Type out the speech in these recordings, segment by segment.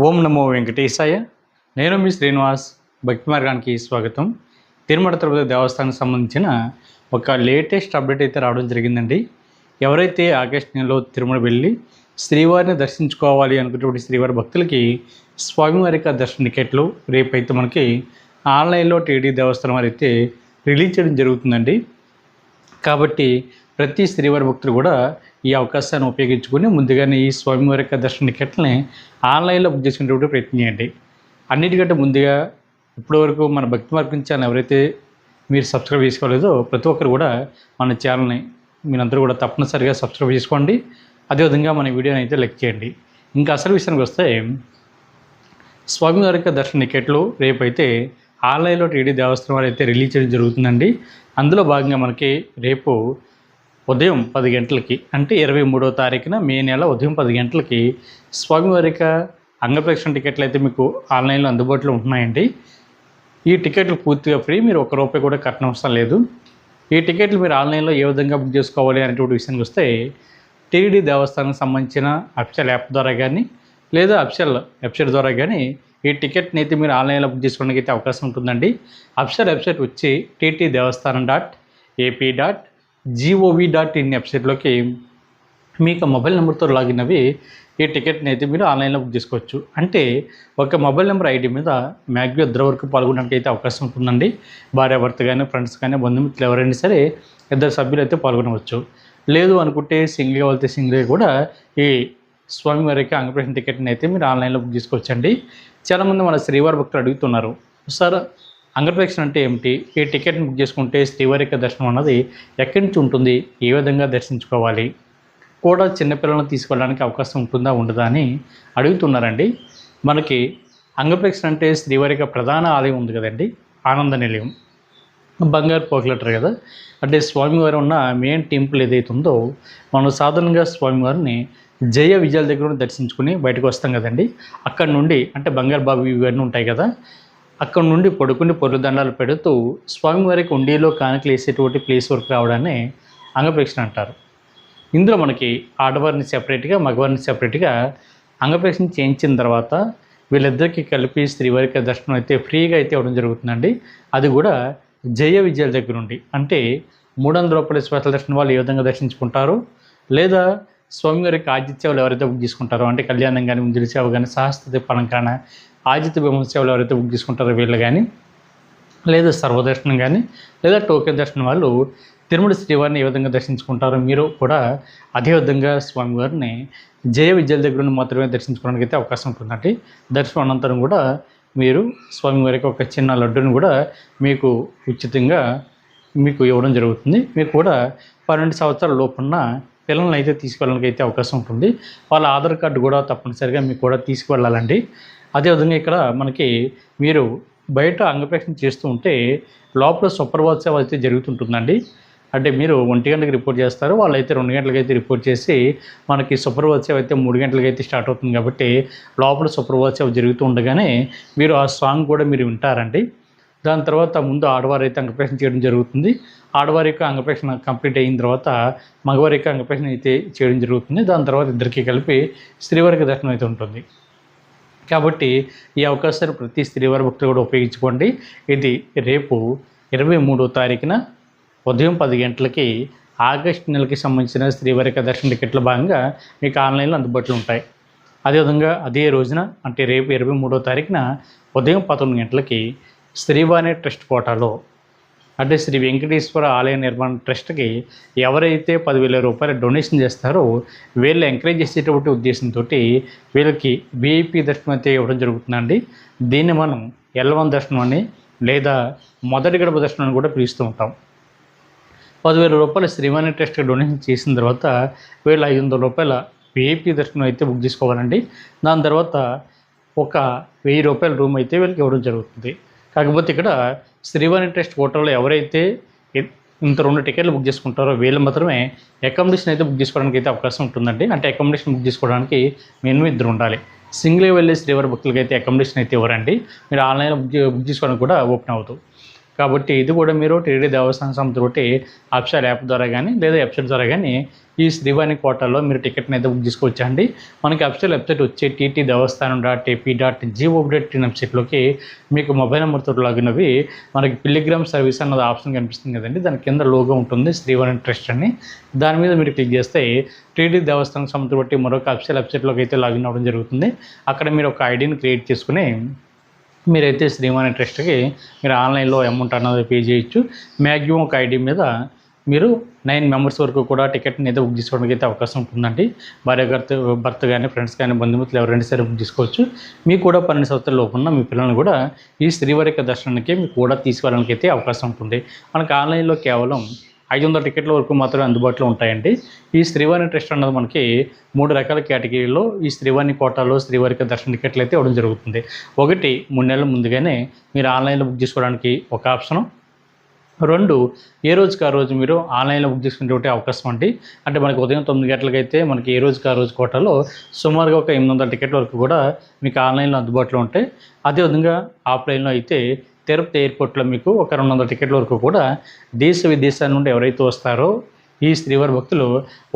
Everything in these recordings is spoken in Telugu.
ఓం నమో వెంకటేశాయ. నేను మీ శ్రీనివాస్. భక్తి మార్గానికి స్వాగతం. తిరుమల తిరుపతి దేవస్థానానికి సంబంధించిన ఒక లేటెస్ట్ అప్డేట్ అయితే రావడం జరిగిందండి. ఎవరైతే ఆగస్టు నెలలో తిరుమల వెళ్ళి శ్రీవారిని దర్శించుకోవాలి అనుకున్నటువంటి శ్రీవారి భక్తులకి స్వామివారి యొక్క దర్శన టికెట్లు రేపైతే మనకి ఆన్లైన్లో టీడీ దేవస్థానం వారు అయితే రిలీజ్ చేయడం జరుగుతుందండి. కాబట్టి ప్రతి శ్రీవారి భక్తులు కూడా ఈ అవకాశాన్ని ఉపయోగించుకొని ముందుగానే ఈ స్వామివారి యొక్క దర్శన టికెట్లని ఆన్లైన్లో బుక్ చేసుకునేటువంటి ప్రయత్నం చేయండి. అన్నిటికంటే ముందుగా ఇప్పటివరకు మన భక్తి మార్గం ఛానల్ ఎవరైతే మీరు సబ్స్క్రైబ్ చేసుకోలేదో ప్రతి ఒక్కరు కూడా మన ఛానల్ని మీరందరూ కూడా తప్పనిసరిగా సబ్స్క్రైబ్ చేసుకోండి. అదేవిధంగా మన వీడియోని అయితే లైక్ చేయండి. ఇంకా అసలు విషయానికి వస్తే స్వామివారి యొక్క దర్శన టికెట్లు రేపైతే ఆన్లైన్లో టీడీ దేవస్థానం వారు అయితే రిలీజ్ చేయడం జరుగుతుందండి. అందులో భాగంగా మనకి రేపు ఉదయం 10 గంటలకి అంటే 23వ తారీఖున మే నెల ఉదయం 10 గంటలకి స్వామివారి యొక్క అంగప్రదక్షిణ టికెట్లు అయితే మీకు ఆన్లైన్లో అందుబాటులో ఉంటున్నాయండి. ఈ టికెట్లు పూర్తిగా ఫ్రీ, మీరు ₹1 కూడా కట్టనవసరం లేదు. ఈ టికెట్లు మీరు ఆన్లైన్లో ఏ విధంగా బుక్ చేసుకోవాలి అనేటువంటి విషయానికి వస్తే టీడీ దేవస్థానానికి సంబంధించిన అఫిషియల్ యాప్ ద్వారా కానీ లేదా అఫిషియల్ వెబ్సైట్ ద్వారా కానీ ఈ టికెట్ని అయితే మీరు ఆన్లైన్లో బుక్ చేసుకోవడానికి అయితే అవకాశం ఉంటుందండి. అఫిషియల్ వెబ్సైట్ వచ్చి ttdevaస్థానం.ap.gov.in వెబ్సైట్లోకి మీకు మొబైల్ నెంబర్తో లాగిన్ అవి ఈ టికెట్ని అయితే మీరు ఆన్లైన్లో బుక్ చేసుకోవచ్చు. అంటే ఒక మొబైల్ నెంబర్ ఐడి మీద మ్యాక్సిమం 2 వరకు పాల్గొనడానికి అయితే అవకాశం ఉంటుందండి. భార్యాభర్త కానీ ఫ్రెండ్స్ కానీ బంధుమిత్రులు ఎవరైనా సరే 2 సభ్యులు అయితే పాల్గొనవచ్చు. లేదు అనుకుంటే సింగిల్గా వెళ్తే సింగిల్గా కూడా ఈ స్వామివారికి అంగప్రదక్షిణ టికెట్ని అయితే మీరు ఆన్లైన్లో బుక్ చేసుకోవచ్చండి. చాలామంది మన శ్రీవారి భక్తులు అడుగుతున్నారు, సార్ అంగప్రదక్షిణ అంటే ఏమిటి, ఈ టికెట్ని బుక్ చేసుకుంటే శ్రీవారి యొక్క దర్శనం అన్నది ఎక్కడి నుంచి ఉంటుంది, ఏ విధంగా దర్శించుకోవాలి, కూడా చిన్నపిల్లలను తీసుకెళ్ళడానికి అవకాశం ఉంటుందా ఉండదా అని అడుగుతున్నారండి. మనకి అంగప్రదక్షిణ అంటే శ్రీవారి యొక్క ప్రధాన ఆలయం ఉంది కదండి, ఆనంద నిలయం, బంగారు పోకలెటర్ కదా. అంటే స్వామివారి ఉన్న మెయిన్ టెంపుల్ ఏదైతే ఉందో మనం సాధారణంగా స్వామివారిని జయ విజయాల దగ్గర దర్శించుకుని బయటకు వస్తాం కదండి. అక్కడ నుండి అంటే బంగారు బాబు ఇవన్నీ ఉంటాయి కదా, అక్కడ నుండి పడుకుని పొర్రుదండాలు పెడుతూ స్వామివారికి ఉండిలో కానుకలు వేసేటువంటి ప్లేస్ వరకు రావడాన్ని అంగప్రదక్షిణ అంటారు. ఇందులో మనకి ఆడవారిని సెపరేట్గా మగవారిని సెపరేట్గా అంగప్రదక్షిణ చేయించిన తర్వాత వీళ్ళిద్దరికీ కలిపి శ్రీవారికి దర్శనం అయితే ఫ్రీగా అయితే ఇవ్వడం జరుగుతుందండి. అది కూడా జయ విజయాల దగ్గర నుండి. అంటే ₹300 స్పెషల్ దర్శనం వాళ్ళు ఏ విధంగా దర్శించుకుంటారు, లేదా స్వామివారికి ఆతిథ్య సేవలు ఎవరైతే బుక్ చేసుకుంటారో అంటే కళ్యాణం కానీ ముంజుల సేవ కానీ సహస్ర పలంకాన ఆతిథ్య బొమ్మ సేవలు ఎవరైతే బుక్ చేసుకుంటారో వీళ్ళు కానీ, లేదా సర్వదర్శనం కానీ లేదా టోకెన్ దర్శనం వాళ్ళు తిరుమల శ్రీవారిని ఏ విధంగా దర్శించుకుంటారో మీరు కూడా అదే విధంగా స్వామివారిని జయ విద్యల దగ్గర నుండి మాత్రమే దర్శించుకోవడానికి అయితే అవకాశం ఉంటుందండి. దర్శనం అనంతరం కూడా మీరు స్వామివారికి ఒక చిన్న లడ్డును కూడా మీకు ఉచితంగా మీకు ఇవ్వడం జరుగుతుంది. మీకు కూడా 12 సంవత్సరాల లోపున్న పిల్లలను అయితే తీసుకెళ్ళడానికి అయితే అవకాశం ఉంటుంది. వాళ్ళ ఆధార్ కార్డు కూడా తప్పనిసరిగా మీకు కూడా తీసుకువెళ్ళాలండి. అదేవిధంగా ఇక్కడ మనకి మీరు బయట అంగప్రదక్షిణ చేస్తూ ఉంటే లోపల సుప్రభాత అయితే జరుగుతుంటుందండి. అంటే మీరు 1 గంటకి రిపోర్ట్ చేస్తారు, వాళ్ళైతే 2 గంటలకి అయితే రిపోర్ట్ చేసి మనకి సుప్రభాత సేవ అయితే 3 గంటలకి అయితే స్టార్ట్ అవుతుంది. కాబట్టి లోపల సుప్రభాత సేవ జరుగుతూ ఉండగానే మీరు ఆ సాంగ్ కూడా మీరు వింటారండి. దాని తర్వాత ముందు ఆడవారు అయితే అంగప్రదక్షిణ చేయడం జరుగుతుంది. ఆడవారి యొక్క అంగప్రదక్షిణ కంప్లీట్ అయిన తర్వాత మగవారి యొక్క అంగప్రదక్షిణ అయితే చేయడం జరుగుతుంది. దాని తర్వాత ఇద్దరికీ కలిపి శ్రీవారికి దర్శనం అయితే ఉంటుంది. కాబట్టి ఈ అవకాశాన్ని ప్రతి శ్రీవారి భక్తులు కూడా ఉపయోగించుకోండి. ఇది రేపు 23వ తారీఖున ఉదయం 10 గంటలకి ఆగస్టు నెలకి సంబంధించిన శ్రీవారి యొక్క దర్శన టికెట్ల భాగంగా మీకు ఆన్లైన్లో అందుబాటులో ఉంటాయి. అదేవిధంగా అదే రోజున అంటే రేపు 23వ తారీఖున ఉదయం 11 గంటలకి శ్రీవాణి ట్రస్ట్ కోటాలో అంటే శ్రీ వెంకటేశ్వర ఆలయ నిర్మాణ ట్రస్ట్కి ఎవరైతే ₹10,000 డొనేషన్ చేస్తారో వీళ్ళు ఎంకరేజ్ చేసేటువంటి ఉద్దేశంతో వీళ్ళకి విఐపి దర్శనం అయితే ఇవ్వడం జరుగుతుందండి. దీన్ని మనం L1 దర్శనం అని లేదా మొదటి గడప దర్శనం అని కూడా పిలుస్తూ ఉంటాం. ₹10,000 శ్రీవాణి ట్రస్ట్కి డొనేషన్ చేసిన తర్వాత వీళ్ళు ₹500 విఐపి దర్శనం అయితే బుక్ చేసుకోవాలండి. దాని తర్వాత ఒక ₹1,000 రూమ్ అయితే వీళ్ళకి ఇవ్వడం జరుగుతుంది. కాకపోతే ఇక్కడ శ్రీవాణి ట్రస్ట్ కోటాలో ఎవరైతే ఇంత 2 టికెట్లు బుక్ చేసుకుంటారో వీళ్ళు మాత్రమే అకామిడేషన్ అయితే బుక్ చేసుకోవడానికి అయితే అవకాశం ఉంటుందండి. అంటే అకామిడేషన్ బుక్ చేసుకోవడానికి మినిమం 2 ఉండాలి. సింగిల్గా వెళ్ళే శ్రీవారి భక్తులకి అయితే అకామిడేషన్ అయితే ఇవ్వరండి. మీరు ఆన్లైన్లో బుక్ చేసుకోవడానికి కూడా ఓపెన్ అవుతుంది. కాబట్టి ఇది కూడా మీరు టీటీడీ దేవస్థానం సంస్థతోటి అఫీషియల్ యాప్ ద్వారా కానీ లేదా వెబ్సైట్ ద్వారా కానీ ఈ శ్రీవాణి కోటాలో మీరు టికెట్ని అయితే బుక్ చేసుకోవచ్చండి. మనకి అఫీషియల్ వెబ్సైట్ వచ్చి ttdevaస్థానం.ap.gov.in వెబ్సైట్లోకి మీకు మొబైల్ నెంబర్తో లాగిన్ అవి మనకి పిల్లిగ్రామ్ సర్వీస్ అన్నది ఆప్షన్ కనిపిస్తుంది కదండి. దాని కింద లోగో ఉంటుంది శ్రీవాణి ట్రస్ట్ అని. దాని మీద మీరు క్లిక్ చేస్తే టీటీడీ దేవస్థానం సంస్థ బట్టి మరొక అఫీషియల్ వెబ్సైట్లోకి అయితే లాగిన్ అవ్వడం జరుగుతుంది. అక్కడ మీరు ఒక ఐడిని క్రియేట్ చేసుకుని మీరైతే శ్రీవాణి ట్రస్ట్కి మీరు ఆన్లైన్లో అమౌంట్ అన్నది పే చేయొచ్చు. మ్యాక్సిమం ఒక ఐడి మీద మీరు 9 మెంబర్స్ వరకు కూడా టికెట్ని అయితే బుక్ చేసుకోవడానికి అయితే అవకాశం ఉంటుందండి. భార్య భర్త కానీ ఫ్రెండ్స్ కానీ బంధుమిత్రులు ఎవరైనా సరే బుక్ చేసుకోవచ్చు. మీకు కూడా 12 సంవత్సరాల లోపు ఉన్న మీ పిల్లల్ని కూడా ఈ శ్రీవారి దర్శనానికి మీకు కూడా తీసుకెళ్ళడానికి అయితే అవకాశం ఉంటుంది. మనకు ఆన్లైన్లో కేవలం 500 టికెట్ల వరకు మాత్రమే అందుబాటులో ఉంటాయండి. ఈ శ్రీవాణి ట్రస్ట్ అన్నది మనకి 3 రకాల కేటగిరీలో ఈ శ్రీవాణి కోటాలో శ్రీవారి దర్శన టికెట్లు అయితే ఇవ్వడం జరుగుతుంది. ఒకటి 3 నెలల ముందుగానే మీరు ఆన్లైన్లో బుక్ చేసుకోవడానికి ఒక ఆప్షను. 2 ఏ రోజుకి ఆ రోజు మీరు ఆన్లైన్లో బుక్ చేసుకునే అవకాశం అండి. అంటే మనకి ఉదయం 9 గంటలకైతే మనకి ఏ రోజుకి ఆ రోజు కోటాలో సుమారుగా ఒక 800 టికెట్ల వరకు కూడా మీకు ఆన్లైన్లో అందుబాటులో ఉంటాయి. అదేవిధంగా ఆఫ్లైన్లో అయితే తిరుపతి ఎయిర్పోర్ట్లో మీకు ఒక 200 టికెట్ల వరకు కూడా దేశ విదేశాల నుండి ఎవరైతే వస్తారో ఈ శ్రీవారి భక్తులు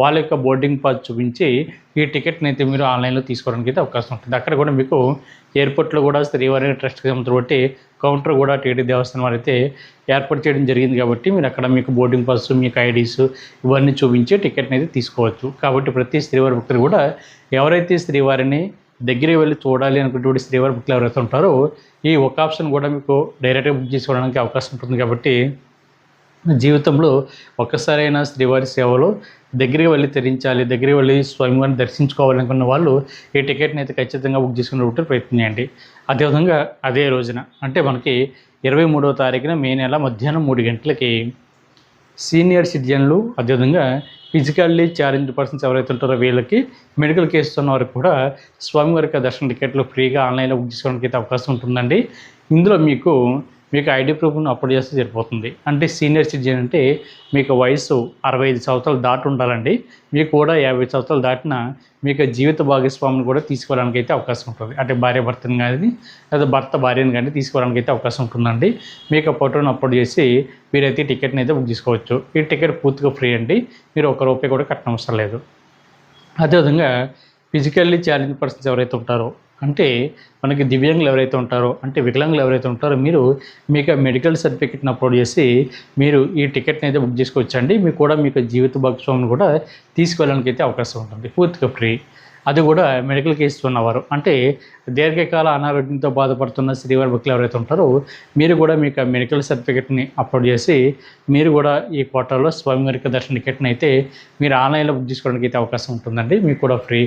వాళ్ళ యొక్క బోర్డింగ్ పాస్ చూపించి ఈ టికెట్ని అయితే మీరు ఆన్లైన్లో తీసుకోవడానికి అయితే అవకాశం ఉంటుంది. అక్కడ కూడా మీకు ఎయిర్పోర్ట్లో కూడా శ్రీవారి ట్రస్ట్కి సంబంధించి కౌంటర్ కూడా టీటీడీ దేవస్థానం వారు అయితే ఏర్పాటు చేయడం జరిగింది. కాబట్టి మీరు అక్కడ మీకు బోర్డింగ్ పాస్ మీకు ఐడీస్ ఇవన్నీ చూపించి టికెట్ని అయితే తీసుకోవచ్చు. కాబట్టి ప్రతి శ్రీవారి భక్తులు కూడా ఎవరైతే శ్రీవారిని దగ్గరికి వెళ్ళి చూడాలి అనుకునేటువంటి శ్రీవారి భక్తులు ఎవరైతే ఉంటారో ఈ ఒక ఆప్షన్ కూడా మీకు డైరెక్ట్గా బుక్ చేసుకోవడానికి అవకాశం ఉంటుంది. కాబట్టి జీవితంలో ఒక్కసారైనా శ్రీవారి సేవలో దగ్గరికి వెళ్ళి తరించాలి, దగ్గరికి వెళ్ళి స్వయంగాన్ని దర్శించుకోవాలనుకున్న వాళ్ళు ఈ టికెట్ని అయితే ఖచ్చితంగా బుక్ చేసుకునే ప్రయత్నం చేయండి. అదేవిధంగా అదే రోజున అంటే మనకి 23వ తారీఖున మే నెల మధ్యాహ్నం 3 గంటలకి సీనియర్ సిటిజన్లు అదేవిధంగా ఫిజికల్లీ ఛాలెంజ్డ్ పర్సన్స్ ఎవరైతే ఉంటారో వీళ్ళకి మెడికల్ కేసెస్ ఉన్న వారికి కూడా స్వామివారి దర్శన టికెట్లు ఫ్రీగా ఆన్లైన్లో బుక్ చేసుకోవడానికి అయితే అవకాశం ఉంటుందండి. ఇందులో మీకు ఐడి ప్రూఫ్ను అప్లోడ్ చేస్తే సరిపోతుంది. అంటే సీనియర్ సిటిజన్ అంటే మీకు వయసు 65 సంవత్సరాలు దాటి ఉండాలండి. మీకు కూడా 50 సంవత్సరాలు దాటిన మీకు జీవిత భాగస్వామిని కూడా తీసుకోవడానికి అయితే అవకాశం ఉంటుంది. అంటే భార్య భర్తను కానీ లేదా భర్త భార్యను కానీ తీసుకోవడానికి అయితే అవకాశం ఉంటుందండి. మీకు ఫోటోను అప్లోడ్ చేసి మీరైతే టికెట్ని అయితే బుక్ చేసుకోవచ్చు. ఈ టికెట్ పూర్తిగా ఫ్రీ అండి. మీరు ₹1 కూడా కట్టనవసరం లేదు. అదేవిధంగా ఫిజికల్లీ ఛాలెంజ్ పర్సన్స్ ఎవరైతే ఉంటారో అంటే మనకి దివ్యాంగులు ఎవరైతే ఉంటారో అంటే వికలాంగులు ఎవరైతే ఉంటారో మీరు మీకు మెడికల్ సర్టిఫికేట్ని అప్లోడ్ చేసి మీరు ఈ టికెట్ని అయితే బుక్ చేసుకోవచ్చండి. మీకు కూడా మీకు జీవిత భాగస్వామిని కూడా తీసుకెళ్ళడానికి అయితే అవకాశం ఉంటుంది. పూర్తిగా ఫ్రీ. అది కూడా మెడికల్ కేసెస్ ఉన్నవారు అంటే దీర్ఘకాల అనారోగ్యంతో బాధపడుతున్న శ్రీవారి భక్తులు ఎవరైతే ఉంటారో మీరు కూడా మీకు మెడికల్ సర్టిఫికేట్ని అప్లోడ్ చేసి మీరు కూడా ఈ కోటాలో స్వామివారి దర్శన టికెట్ని అయితే మీరు ఆన్లైన్లో బుక్ చేసుకోవడానికి అయితే అవకాశం ఉంటుందండి. మీకు కూడా ఫ్రీ.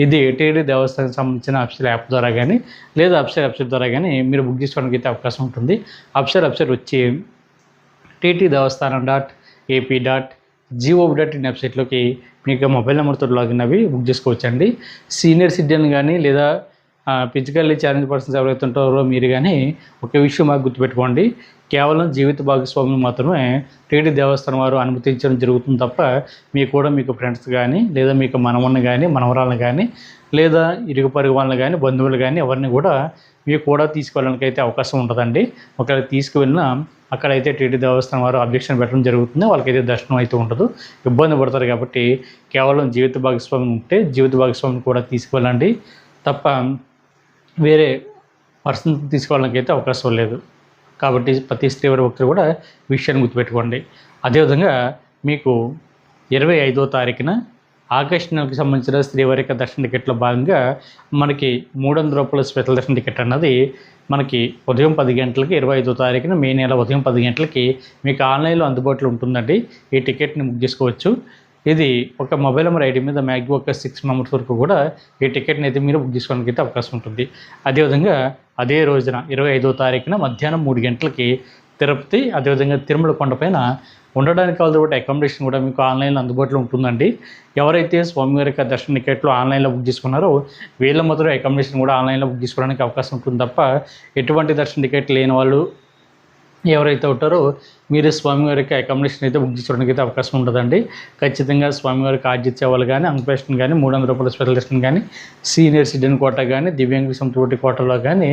ఇది టీటీడీ దేవస్థానం సంబంధించిన అఫీషియల్ యాప్ ద్వారా కానీ లేదా అఫీషియల్ వెబ్సైట్ ద్వారా కానీ మీరు బుక్ చేసుకోవడానికి అయితే అవకాశం ఉంటుంది. అఫీషియల్ వెబ్సైట్ వచ్చి ttdevaస్థానం.ap.gov.in వెబ్సైట్లోకి మీకు మొబైల్ నెంబర్తో లాగిన్ అవి బుక్ చేసుకోవచ్చండి. సీనియర్ సిటిజన్ కానీ లేదా ఫిజికల్లీ ఛాలెంజ్ పర్సన్స్ ఎవరైతే ఉంటారో మీరు కానీ ఒక విషయం మాకు గుర్తుపెట్టుకోండి. కేవలం జీవిత భాగస్వామ్యం మాత్రమే టీటీడీ దేవస్థానం వారు అనుమతించడం జరుగుతుంది తప్ప మీకు కూడా మీకు ఫ్రెండ్స్ కానీ లేదా మీకు మనవన్ని కానీ మనవరాలను కానీ లేదా ఇరుగు పొరుగు వాళ్ళని కానీ బంధువులు కానీ ఎవరిని కూడా మీకు కూడా తీసుకెళ్ళడానికి అయితే అవకాశం ఉంటుందండి. ఒకవేళ తీసుకువెళ్ళినా అక్కడైతే టీటీడీ దేవస్థానం వారు అబ్జెక్షన్ పెట్టడం జరుగుతుంది. వాళ్ళకైతే దర్శనం అయితే ఉండదు, ఇబ్బంది పడతారు. కాబట్టి కేవలం జీవిత భాగస్వామ్యం ఉంటే జీవిత భాగస్వామిని కూడా తీసుకువెళ్ళండి తప్ప వేరే పర్సన్ తీసుకోవడానికి అయితే అవకాశం లేదు. కాబట్టి ప్రతి శ్రీవారి భక్తులు కూడా విషయాన్ని గుర్తుపెట్టుకోండి. అదేవిధంగా మీకు 25వ తారీఖున ఆగస్టు నెలకు సంబంధించిన శ్రీవారి దర్శన టికెట్లో భాగంగా మనకి ₹300 స్పెషల్ దర్శన టికెట్ అన్నది మనకి ఉదయం 10 గంటలకి 25వ తారీఖున మే నెల ఉదయం 10 గంటలకి మీకు ఆన్లైన్లో అందుబాటులో ఉంటుందండి. ఈ టికెట్ని బుక్ చేసుకోవచ్చు. ఇది ఒక మొబైల్ నెంబర్ ఐడి మీద మ్యాక్సిమం ఒక 6 మెంబర్స్ వరకు కూడా ఈ టికెట్ని అయితే మీరు బుక్ చేసుకోవడానికి అయితే అవకాశం ఉంటుంది. అదేవిధంగా అదే రోజున 25వ తారీఖున మధ్యాహ్నం 3 గంటలకి తిరుపతి అదేవిధంగా తిరుమల కొండపైన ఉండడానికి కావాల్సిన అకామిడేషన్ కూడా మీకు ఆన్లైన్లో అందుబాటులో ఉంటుందండి. ఎవరైతే స్వామివారి దర్శన టికెట్లు ఆన్లైన్లో బుక్ చేసుకున్నారో వీళ్ళ మాత్రం అకామిడేషన్ కూడా ఆన్లైన్లో బుక్ చేసుకోవడానికి అవకాశం ఉంటుంది తప్ప ఎటువంటి దర్శన టికెట్ లేని వాళ్ళు ఎవరైతే ఉంటారో మీరు స్వామివారికి అకామిడేషన్ అయితే బుక్ చేసుకోవడానికి అయితే అవకాశం ఉంటుందండి. ఖచ్చితంగా స్వామివారికి ఆర్జిత వాళ్ళు కానీ అంగపేషన్ కానీ ₹300 స్పెషల్ దర్శనం కానీ సీనియర్ సిటిజన్ కోట కానీ దివ్యాంగ సంతోటి కోటలో కానీ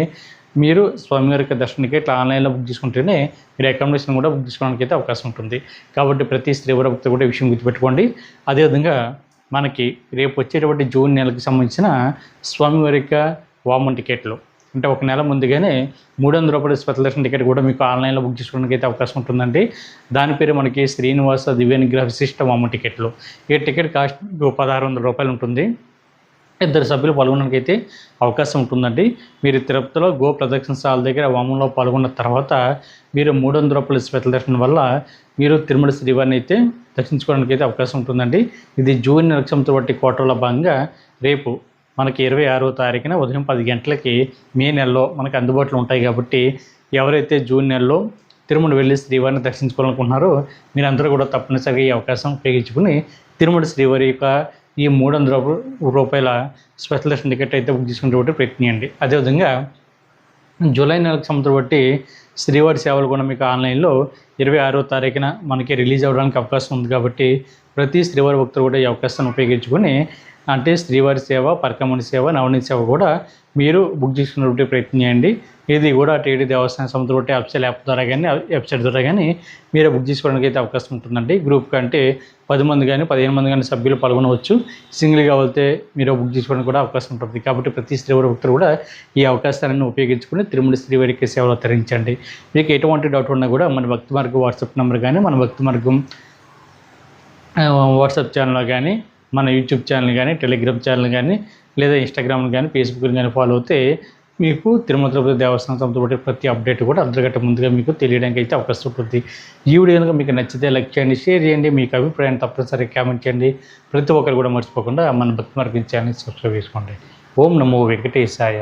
మీరు స్వామివారి యొక్క దర్శనానికి ఇట్లా ఆన్లైన్లో బుక్ చేసుకుంటేనే మీరు అకామిడేషన్ కూడా బుక్ చేసుకోవడానికి అయితే అవకాశం ఉంటుంది. కాబట్టి ప్రతి శ్రీవారి భక్తులు కూడా ఈ విషయం గుర్తుపెట్టుకోండి. అదేవిధంగా మనకి రేపు వచ్చేటువంటి జూన్ నెలకు సంబంధించిన స్వామివారి యొక్క వామన్ టికెట్లు అంటే ఒక నెల ముందుగానే ₹300 స్పెషల్ దర్శన టికెట్ కూడా మీకు ఆన్లైన్లో బుక్ చేసుకోవడానికి అయితే అవకాశం ఉంటుందండి. దాని పేరు మనకి శ్రీనివాస దివ్యానుగ్రహ విశిష్ట వామన్ టికెట్లు. ఈ టికెట్ కాస్ట్ ₹1,600 ఉంటుంది. 2 సభ్యులు పాల్గొనడానికి అయితే అవకాశం ఉంటుందండి. మీరు తిరుపతిలో గో ప్రదక్షిణశాల దగ్గర వామంలో పాల్గొన్న తర్వాత మీరు ₹300 స్పెషల్ దర్శనం వల్ల మీరు తిరుమల శ్రీవారిని అయితే దర్శించుకోవడానికి అయితే అవకాశం ఉంటుందండి. ఇది జూన్ నెలకు సంబంధించిన కోటలో భాగంగా రేపు మనకి 26వ తారీఖున ఉదయం 10 గంటలకి మే నెలలో మనకు అందుబాటులో ఉంటాయి. కాబట్టి ఎవరైతే జూన్ నెలలో తిరుమల వెళ్ళి శ్రీవారిని దర్శించుకోవాలనుకుంటున్నారో మీరందరూ కూడా తప్పనిసరిగా ఈ అవకాశం ఉపయోగించుకుని తిరుమల శ్రీవారి యొక్క ఈ ₹300 స్పెషల్ దర్శన టికెట్ అయితే బుక్ చేసుకునేటువంటి ప్రయత్నించండి. అదేవిధంగా జూలై నెలకు సంబంధించి శ్రీవారి సేవలు కూడా మీకు ఆన్లైన్లో 26వ తారీఖున మనకి రిలీజ్ అవ్వడానికి అవకాశం ఉంది. కాబట్టి ప్రతి శ్రీవారి భక్తులు కూడా ఈ అవకాశాన్ని ఉపయోగించుకొని అంటే శ్రీవారి సేవ, పరకమణి సేవ, నవనీత సేవ కూడా మీరు బుక్ చేసుకునేటువంటి ప్రయత్నం చేయండి. ఇది కూడా టీడీ దేవస్థానం సంబంధించి అఫీషియల్ యాప్ ద్వారా కానీ వెబ్సైట్ ద్వారా కానీ మీరు బుక్ చేసుకోవడానికి అయితే అవకాశం ఉంటుందండి. గ్రూప్ కంటే 10 మంది కానీ 15 మంది కానీ సభ్యులు పాల్గొనవచ్చు. సింగిల్గా వెళ్తే మీరు బుక్ చేసుకోవడానికి కూడా అవకాశం ఉంటుంది. కాబట్టి ప్రతి శ్రీవారి భక్తులు కూడా ఈ అవకాశాలను ఉపయోగించుకుని తిరుమల శ్రీవారికి సేవలు తరించండి. మీకు ఎటువంటి డౌట్ ఉన్నా కూడా మన భక్తి మార్గం వాట్సాప్ నెంబర్ కానీ మన భక్తి మార్గం వాట్సాప్ ఛానల్లో కానీ మన యూట్యూబ్ ఛానల్ కానీ టెలిగ్రామ్ ఛానల్ కానీ లేదా ఇన్స్టాగ్రామ్ కానీ ఫేస్బుక్ కానీ ఫాలో అవుతే మీకు తిరుమల తిరుపతి దేవస్థానం సంబంధించిన ప్రతి అప్డేట్ కూడా అర్ధగంట ముందుగా మీకు తెలియడానికి అయితే అవకాశం ఉంటుంది. ఈ వీడియో కనుక మీకు నచ్చితే లైక్ చేయండి, షేర్ చేయండి, మీకు అభిప్రాయాన్ని తప్పనిసరిగా కామెంట్ చేయండి. ప్రతి ఒక్కరు కూడా మర్చిపోకుండా మన భక్తి మార్గం ఛానల్ సబ్స్క్రైబ్ చేసుకోండి. ఓం నమో వెంకటేశాయ.